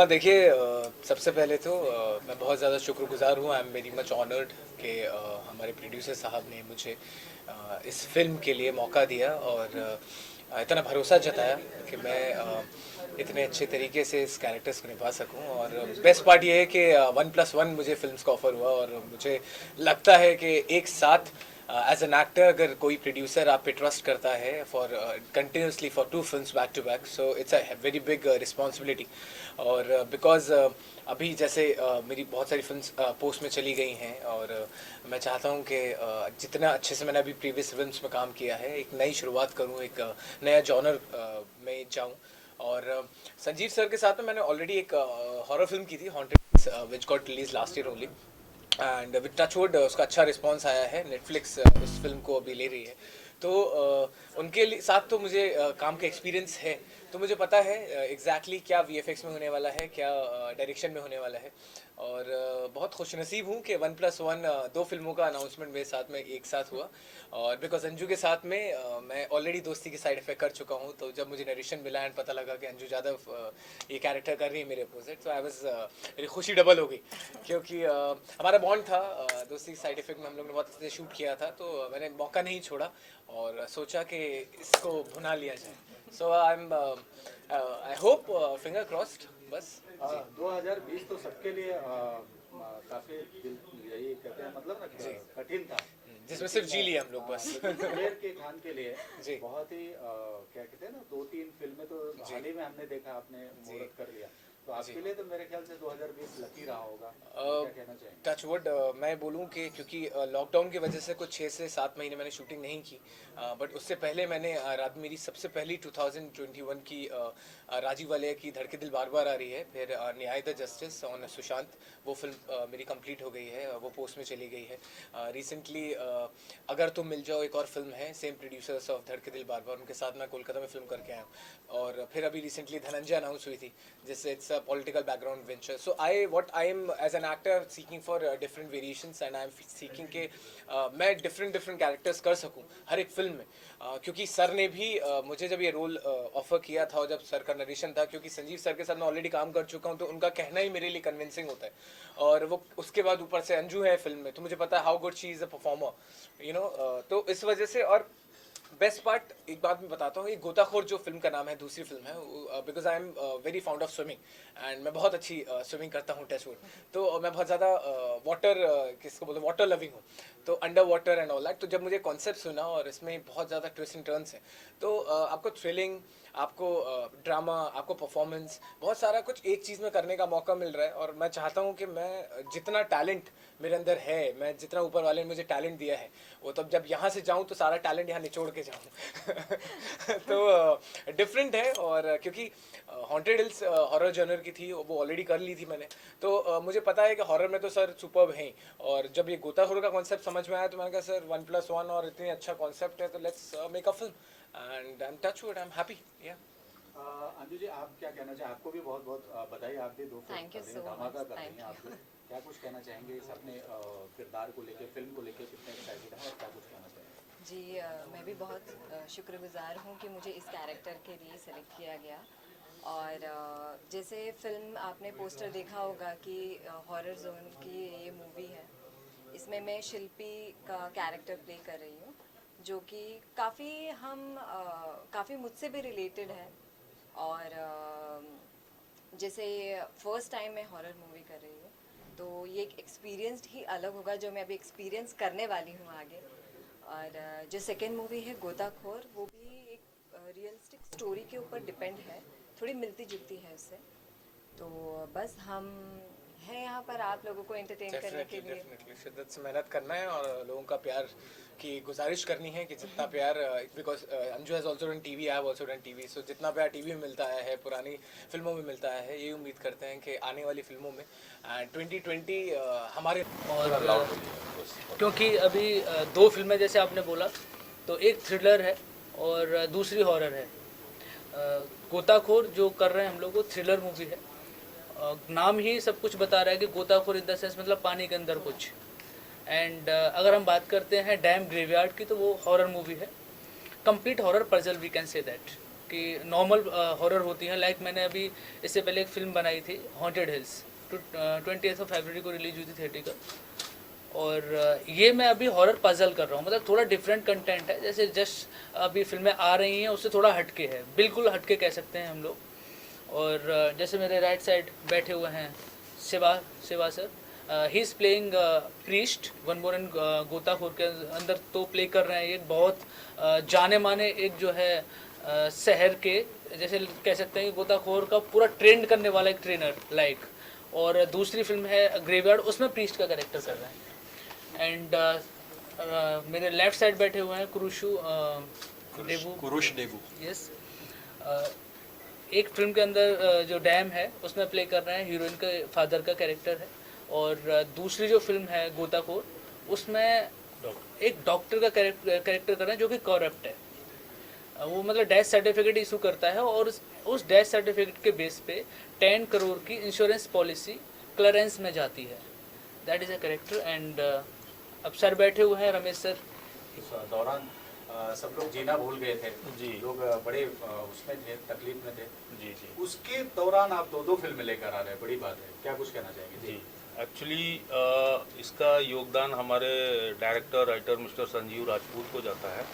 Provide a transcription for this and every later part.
देखिए, सबसे पहले तो मैं बहुत ज़्यादा शुक्रगुजार हूँ। आई एम वेरी मच ऑनर्ड कि हमारे प्रोड्यूसर साहब ने मुझे इस फिल्म के लिए मौका दिया और इतना भरोसा जताया कि मैं इतने अच्छे तरीके से इस कैरेक्टर्स को निभा सकूं। और बेस्ट पार्ट ये है कि 1+1 मुझे फिल्म्स का ऑफर हुआ और मुझे लगता है कि एक साथ एज एन एक्टर अगर कोई प्रोड्यूसर आप पे ट्रस्ट करता है for continuously for 2 films back to back, so it's a very big responsibility. और बिकॉज अभी जैसे मेरी बहुत सारी फिल्म्स पोस्ट में चली गई हैं और मैं चाहता हूँ कि जितना अच्छे से मैंने अभी प्रीवियस फिल्म्स में काम किया है, एक नई शुरुआत करूँ, एक नया जॉनर में जाऊँ। और संजीव सर के साथ में मैंने ऑलरेडी एक हॉरर फिल्म की थी, Haunted, which got release last year only, and with touchwood उसका अच्छा रिस्पांस आया है। नेटफ्लिक्स उस फिल्म को अभी ले रही है, तो उनके साथ तो मुझे काम का एक्सपीरियंस है, तो मुझे पता है एग्जैक्टली क्या वीएफएक्स में होने वाला है, क्या डायरेक्शन में होने वाला है। और बहुत खुशनसीब हूँ कि 1+1 2 फिल्मों का अनाउंसमेंट मेरे साथ में एक साथ हुआ। और बिकॉज अंजू के साथ में मैं ऑलरेडी दोस्ती की साइड इफेक्ट कर चुका हूँ, तो जब मुझे नरेशन मिला एंड पता लगा कि अंजू यादव ये कैरेक्टर कर रही है मेरे अपोजिट, तो आई वाज, मेरी खुशी डबल हो गई, क्योंकि हमारा बॉन्ड था। दोस्ती की साइड इफेक्ट में हम लोग ने बहुत अच्छे से शूट किया था, तो मैंने मौका नहीं छोड़ा और सोचा कि इसको भुना लिया जाए। So I am, I hope, finger crossed, बस। 2020 तो सबके लिए काफी यही कहते हैं मतलब ना जी, कठिन था, जिसमें सिर्फ जी लिए हम लोग बस। शेर के खान के लिए जी बहुत ही क्या कहते हैं ना 2-3 फिल्में तो जी हाल ही में हमने देखा, आपने जी मुहूर्त कर लिया, तो जी। आपके लिए तो मेरे ख्याल से 2020 लकी रहा होगा, तो क्या कहना चाहेंगे? टचवुड मैं बोलूँ कि क्योंकि लॉकडाउन की वजह से कुछ 6 से 7 महीने मैंने शूटिंग नहीं की, बट उससे पहले मैंने मेरी सबसे पहली 2021 की राजीव वालिया की धड़के दिल बार बार आ रही है, फिर न्याय द जस्टिस ऑन सुशांत, वो फिल्म मेरी कंप्लीट हो गई है, वो पोस्ट में चली गई है। रिसेंटली अगर तुम मिल जाओ एक और फिल्म है, सेम प्रोड्यूसर्स ऑफ धड़के दिल बार बार, उनके साथ मैं कोलकाता में फिल्म करके आया हूँ। और फिर अभी रिसेंटली धनंजय अनाउंस हुई थी, जिससे it's a political background venture. So I am as an actor seeking for different variations, and I am seeking के मैं डिफरेंट डिफरेंट कैरेक्टर्स कर सकूँ हर एक फिल्म में। क्योंकि सर ने भी मुझे जब ये रोल ऑफर किया था और जब सर का नरेशन था, क्योंकि संजीव सर के साथ मैं ऑलरेडी काम कर चुका हूँ, तो उनका कहना ही मेरे लिए कन्विंसिंग होता है। और वो उसके बाद ऊपर से अंजू है फिल्म में, तो मुझे पता है how good she is a performer, you know. तो इस वजह से, और बेस्ट पार्ट एक बात मैं बताता हूँ, ये गोताखोर जो फिल्म का नाम है, दूसरी फिल्म है, because I am very found of swimming, and मैं बहुत अच्छी स्विमिंग करता हूँ, टचवुड। तो मैं बहुत ज़्यादा वाटर, किसको बोलते हैं, वाटर लविंग हूँ, तो under water and all that. तो जब मुझे कॉन्सेप्ट सुना और इसमें बहुत ज़्यादा ट्विस्ट एंड टर्न्स हैं, तो आपको थ्रिलिंग, आपको ड्रामा, आपको परफॉर्मेंस, बहुत सारा कुछ एक चीज़ में करने का मौका मिल रहा है। और मैं चाहता हूँ कि मैं जितना टैलेंट मेरे अंदर है, मैं जितना ऊपर वाले ने मुझे टैलेंट दिया है, वो तब जब यहाँ से जाऊँ तो सारा टैलेंट यहाँ निचोड़ के जाऊँ। तो डिफरेंट है, और क्योंकि हॉन्टेड हिल्स हॉरर जॉनर की थी, वो ऑलरेडी कर ली थी मैंने, तो मुझे पता है कि हॉरर में तो सर सुपर्ब हैं। और जब ये गोताखोर का कॉन्सेप्ट समझ में आया, तो मैंने कहा सर 1+1 और इतनी अच्छा कॉन्सेप्ट है, तो let's make a film, and I am touchwood, I am happy, yeah. Anju जी, आप क्या कहना चाहें? आपको भी बहुत बहुत बधाई, आप भी 2 फिल्म थैंक कर यू रही हैं, सो धमाका मच, कर रही थैंक हैं आप भी। यू। क्या कुछ कहना चाहेंगे इस अपने किरदार को लेके, फिल्म को लेके कितने एक्साइटेड हैं और क्या कुछ कहना चाहेंगे? जी, मैं भी बहुत शुक्रगुजार हूँ कि मुझे इस कैरेक्टर के लिए सेलेक्ट किया गया। और जैसे फिल्म आपने पोस्टर देखा होगा कि हॉरर जोन की ये मूवी है, इसमें मैं शिल्पी का कैरेक्टर प्ले कर रही हूँ, जो कि काफ़ी मुझसे भी रिलेटेड है। और जैसे फर्स्ट टाइम मैं हॉरर मूवी कर रही हूँ, तो ये एक एक्सपीरियंस ही अलग होगा जो मैं अभी एक्सपीरियंस करने वाली हूँ आगे। और जो सेकेंड मूवी है गोताखोर, वो भी एक रियलिस्टिक स्टोरी के ऊपर डिपेंड है, थोड़ी मिलती जुलती है उससे। तो बस हम हैं यहाँ पर आप लोगों को एंटरटेन करने के डेफिनेटली लिए। डेफिनेटली शिद्दत से मेहनत करना है और लोगों का प्यार की गुजारिश करनी है कि जितना प्यार, because Anju has also done TV, I have also done TV, so जितना प्यार टीवी में मिलता आया है, पुरानी फिल्मों में मिलता आया है, ये उम्मीद करते हैं कि आने वाली फिल्मों में 2020 हमारे। और क्योंकि अभी 2 फिल्में जैसे आपने बोला, तो एक थ्रिलर है और दूसरी हॉरर है। गोताखोर जो कर रहे हैं हम लोग, वो थ्रिलर मूवी है। नाम ही सब कुछ बता रहा है कि गोताखोर इन द सेंस मतलब पानी के अंदर कुछ। एंड अगर हम बात करते हैं डैम ग्रेवयार्ड की, तो वो हॉरर मूवी है, complete horror puzzle we can say that. कि नॉर्मल हॉरर होती हैं। लाइक मैंने अभी इससे पहले एक फिल्म बनाई थी हॉन्टेड हिल्स, 20th फरवरी को रिलीज हुई थी थिएटर का। और ये मैं अभी हॉरर पजल कर रहा हूँ, मतलब थोड़ा डिफरेंट कंटेंट है। जैसे जस्ट अभी फिल्में आ रही हैं उससे थोड़ा हटके है, बिल्कुल हटके कह सकते हैं हम लोग। और जैसे मेरे राइट साइड बैठे हुए हैं Shiva sir, he is playing priest one more in Gotakhor के अंदर तो प्ले कर रहे हैं। एक बहुत जाने माने एक जो है शहर के, जैसे कह सकते हैं कि गोताखोर का पूरा ट्रेंड करने वाला एक ट्रेनर लाइक। और दूसरी फिल्म है ग्रेवयार्ड, उसमें प्रीस्ट का कैरेक्टर कर रहे हैं। एंड मेरे लेफ्ट साइड बैठे हुए हैं कुरुश देबू, यस। एक फिल्म के अंदर जो डैम है उसमें प्ले कर रहे हैं, हीरोइन के फादर का कैरेक्टर है। और दूसरी जो फिल्म है गोताखोर, उसमें एक डॉक्टर का कैरेक्टर कर रहे हैं जो कि करप्ट है। वो मतलब डेथ सर्टिफिकेट इशू करता है और उस डेथ सर्टिफिकेट के बेस पे 10 करोड़ की इंश्योरेंस पॉलिसी क्लियरेंस में जाती है। That is a character. And अब सर बैठे हुए हैं, रमेश सर। इस दौरान सब लोग जीना भूल गए थे जी। लोग बड़े उसमें थे, तकलीफ में थे जी जी उसके दौरान आप दो फिल्में लेकर आ रहे हैं, बड़ी बात है। क्या कुछ कहना चाहेंगे? जी एक्चुअली इसका योगदान हमारे director writer mister Sanjeev Rajput को जाता है।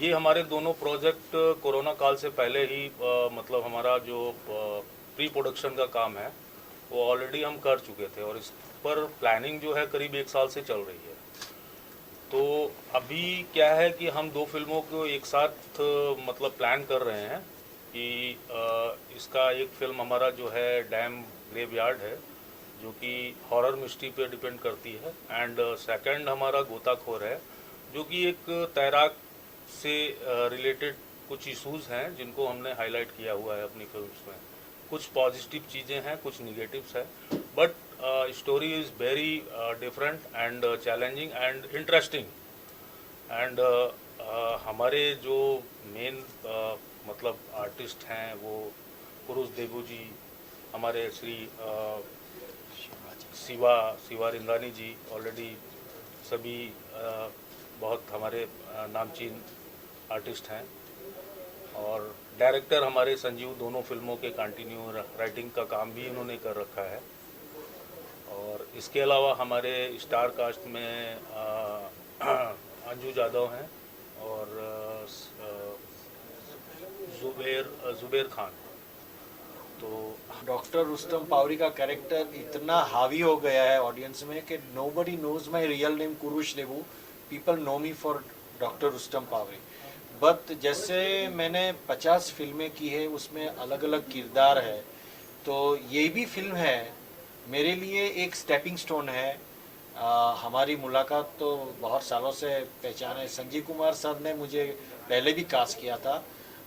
ये हमारे दोनों प्रोजेक्ट कोरोना काल से पहले ही मतलब हमारा जो प्री प्रोडक्शन का काम है वो ऑलरेडी हम कर चुके थे और इस पर प्लानिंग जो है करीब 1 साल से चल रही है। तो अभी क्या है कि हम 2 फिल्मों को एक साथ मतलब प्लान कर रहे हैं कि इसका एक फिल्म हमारा जो है डैम ग्रेवयार्ड है जो कि हॉरर मिस्ट्री पे डिपेंड करती है। एंड सेकंड हमारा गोताखोर है जो कि एक तैराक से रिलेटेड कुछ इश्यूज हैं जिनको हमने हाईलाइट किया हुआ है अपनी फिल्म्स में। कुछ पॉजिटिव चीज़ें हैं, कुछ निगेटिव्स हैं, but story is very different and challenging and interesting. And हमारे जो मेन मतलब आर्टिस्ट हैं वो कुरुश देबू जी, हमारे श्री शिवा रिंदानी जी, ऑलरेडी सभी बहुत हमारे नामचीन आर्टिस्ट हैं। और डायरेक्टर हमारे संजीव दोनों फिल्मों के कंटिन्यू राइटिंग का काम भी इन्होंने कर रखा है। और इसके अलावा हमारे स्टार कास्ट में अंजू जादव हैं और जुबेर खान। तो डॉक्टर रुस्तम पावरी का कैरेक्टर इतना हावी हो गया है ऑडियंस में कि nobody knows my real name Kurush Deboo, people know me for doctor Rustom Pavri. But जैसे मैंने 50 फिल्में की है उसमें अलग अलग किरदार है, तो ये भी फिल्म है मेरे लिए एक स्टेपिंग स्टोन है। हमारी मुलाकात तो बहुत सालों से पहचान है। संजीव कुमार सर ने मुझे पहले भी कास्ट किया था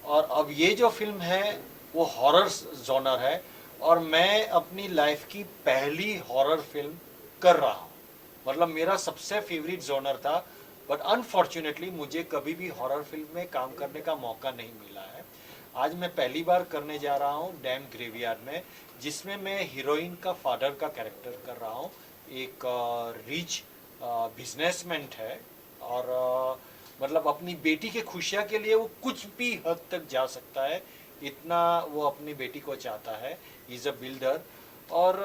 और अब ये जो फिल्म है वो हॉरर जॉनर है और मैं अपनी लाइफ की पहली हॉरर फिल्म कर रहा हूँ। मतलब मेरा सबसे फेवरेट जॉनर था, बट अनफॉर्चुनेटली मुझे कभी भी हॉरर फिल्म में काम करने का मौका नहीं मिला है। आज मैं पहली बार करने जा रहा हूँ डैम ग्रेवयार्ड में, जिसमें मैं हीरोइन का फादर का कैरेक्टर कर रहा हूँ। एक रिच बिजनेसमैन है और मतलब अपनी बेटी के खुशियाँ के लिए वो कुछ भी हद तक जा सकता है, इतना वो अपनी बेटी को चाहता है। इज़ अ बिल्डर और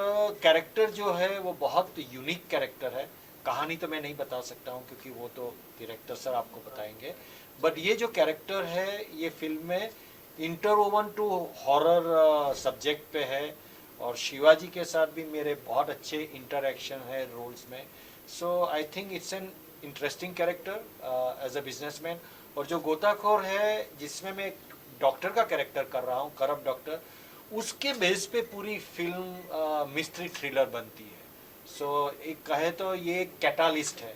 कैरेक्टर जो है वो बहुत यूनिक कैरेक्टर है। कहानी तो मैं नहीं बता सकता हूँ क्योंकि वो तो डायरेक्टर सर आपको बताएंगे, बट ये जो कैरेक्टर है ये फिल्म में इंटरवोवन टू हॉरर सब्जेक्ट पे है और शिवाजी के साथ भी मेरे बहुत अच्छे इंटरेक्शन है रोल्स में। So I think it's an interesting character as a businessman. और जो गोताखोर है जिसमें मैं डॉक्टर का कैरेक्टर कर रहा हूँ, करप्ट डॉक्टर, उसके बेस पे पूरी फिल्म मिस्ट्री थ्रिलर बनती है। सो एक कहे तो ये कैटालिस्ट है।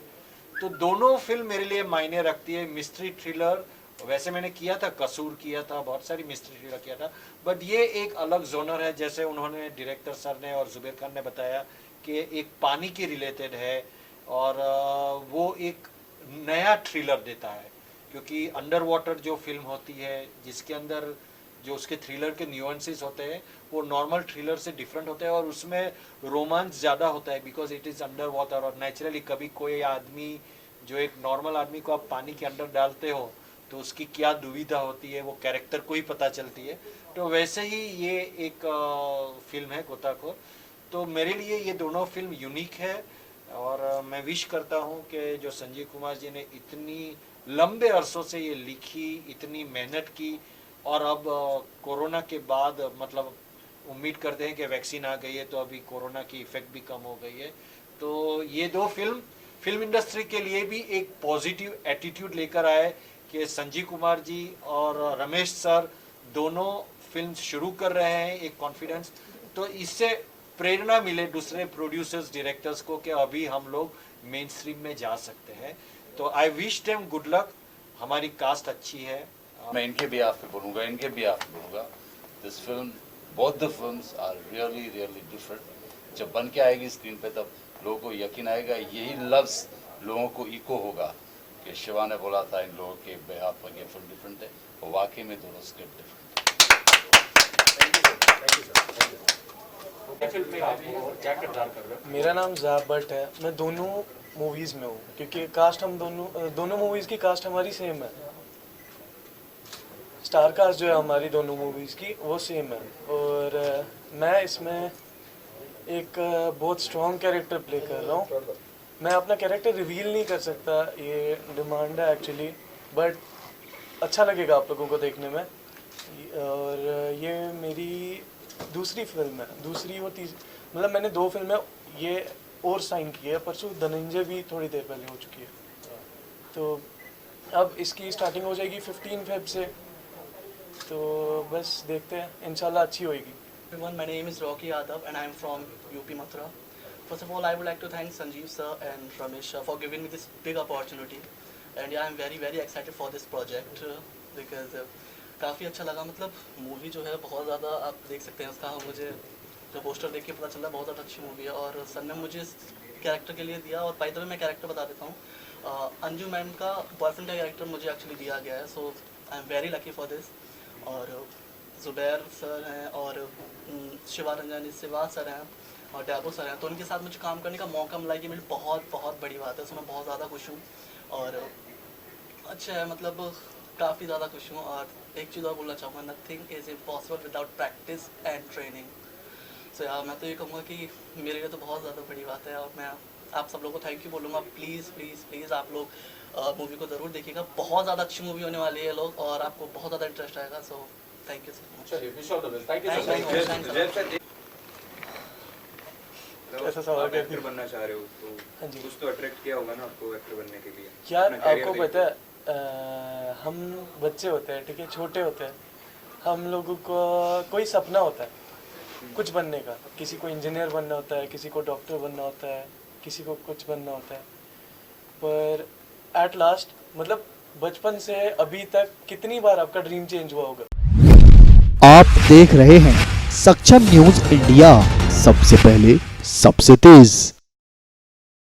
तो दोनों फिल्म मेरे लिए मायने रखती है। मिस्ट्री थ्रिलर वैसे मैंने किया था, कसूर किया था, बहुत सारी मिस्ट्री थ्रिलर किया था, बट ये एक अलग जोनर है। जैसे उन्होंने डायरेक्टर सर ने और जुबेर खान ने बताया कि एक पानी के रिलेटेड है और वो एक नया थ्रिलर देता है क्योंकि अंडर वाटर जो फिल्म होती है जिसके अंदर जो उसके थ्रिलर के न्यूएंसेस होते हैं वो नॉर्मल थ्रिलर से डिफरेंट होते हैं और उसमें रोमांस ज़्यादा होता है because it is under water. और नेचुरली कभी कोई आदमी जो एक नॉर्मल आदमी को आप पानी के अंदर डालते हो तो उसकी क्या दुविधा होती है वो कैरेक्टर को ही पता चलती है। तो वैसे ही ये एक फिल्म है गोताखोर। तो मेरे लिए ये दोनों फिल्म यूनिक है और मैं विश करता हूँ कि जो संजीव कुमार जी ने इतनी लंबे अरसों से ये लिखी, इतनी मेहनत की और अब कोरोना के बाद मतलब उम्मीद करते हैं कि वैक्सीन आ गई है तो अभी कोरोना की इफेक्ट भी कम हो गई है, तो ये दो फिल्म इंडस्ट्री के लिए भी एक पॉजिटिव एटीट्यूड लेकर आए कि संजीव कुमार जी और रमेश सर दोनों फिल्म शुरू कर रहे हैं, एक कॉन्फिडेंस, तो इससे प्रेरणा मिले दूसरे प्रोड्यूसर्स डायरेक्टर्स को कि अभी हम लोग मेन स्ट्रीम में जा सकते हैं। तो I wish them good luck. हमारी कास्ट अच्छी है। मैं इनके बिहाफ पे बोलूँगा, इनके बिहाफ पे बोलूँगा, this film, both the films are really really different. जब बन के आएगी स्क्रीन पे तब लोगों को यकीन आएगा, यही लफ्ज़ लोगों को इको होगा कि शिवा ने बोला था इन लोगों के बिहाफ पर ये फिल्म डिफरेंट है, और वाकई में दोनों स्क्रिप्ट डिफरेंट। फिल्म में आप हो और क्या किरदार कर रहे हो? मेरा नाम ज़ैब भट्ट है। मैं दोनों मूवीज़ में हूँ क्योंकि कास्ट हम दोनों मूवीज़ की कास्ट हमारी सेम है। स्टार कास्ट जो है हमारी दोनों मूवीज़ की वो सेम है और मैं इसमें एक बहुत स्ट्रॉन्ग कैरेक्टर प्ले कर रहा हूँ। मैं अपना कैरेक्टर रिवील नहीं कर सकता, ये डिमांड है एक्चुअली, बट अच्छा लगेगा आप लोगों को देखने में। और ये मेरी दूसरी फिल्म है, दूसरी और तीसरी, मतलब मैंने 2 फिल्में ये और साइन की है, परसों धनंजय भी थोड़ी देर पहले हो चुकी है। तो अब इसकी स्टार्टिंग हो जाएगी 15 फेब से, तो बस देखते हैं, इंशाल्लाह अच्छी होएगी। Everyone, my name is Rocky Yadav and I am from UP Mathura. First of all, I would like to thank Sanjeev sir and Ramesh sir for giving me this big opportunity. And yeah, I am very excited for this project because काफ़ी अच्छा लगा। मतलब movie जो है बहुत ज़्यादा, आप देख सकते हैं उसका, मुझे जो पोस्टर देख के पता चला बहुत ज़्यादा अच्छी मूवी है और सर ने मुझे इस कैरेक्टर के लिए दिया। और बाय द वे मैं कैरेक्टर बता देता हूँ, अंजू मैम का बॉयफ्रेंड का कैरेक्टर मुझे एक्चुअली दिया गया है, so I am very lucky for this. और ज़ुबैर सर हैं और शिवा सर हैं और डैबो सर हैं, तो उनके साथ मुझे काम करने का मौका मिला, कि मेरी बहुत बड़ी बात है, सो मैं बहुत ज़्यादा खुश हूँ और अच्छा है, मतलब काफ़ी ज़्यादा खुश हूँ। और एक चीज़ और बोलना चाहूँगा, nothing is impossible without practice and training. So यार मैं तो ये कहूँगा कि मेरे लिए तो बहुत ज़्यादा बड़ी बात है और मैं आप सब लोगों को थैंक यू बोलूँगा। प्लीज़ आप लोग मूवी को ज़रूर देखिएगा, बहुत ज़्यादा अच्छी मूवी होने वाली है लोग और आपको बहुत ज़्यादा इंटरेस्ट आएगा। So thank you so much. चलिए, wish all the best. Thank you so much. ऐसा सवाल आप एक्टर बनना चाह रहे हो तो हाँ जी। कुछ तो अट्रैक्ट किया होगा ना आपको एक्टर बनने के लिए? यार अपना career आपको देखते पता है, हम बच्चे होते हैं, ठीक है, छोटे होते हैं, हम लोगों को कोई सपना होता है कुछ बनने का, किसी को इंजीनियर बनना होता है, किसी को डॉक्टर बनना होता है, किसी को कुछ बनना होता है, पर एट लास्ट मतलब बचपन से अभी तक कितनी बार आपका ड्रीम चेंज हुआ होगा। आप देख रहे हैं सक्षम न्यूज इंडिया, सबसे पहले सबसे तेज।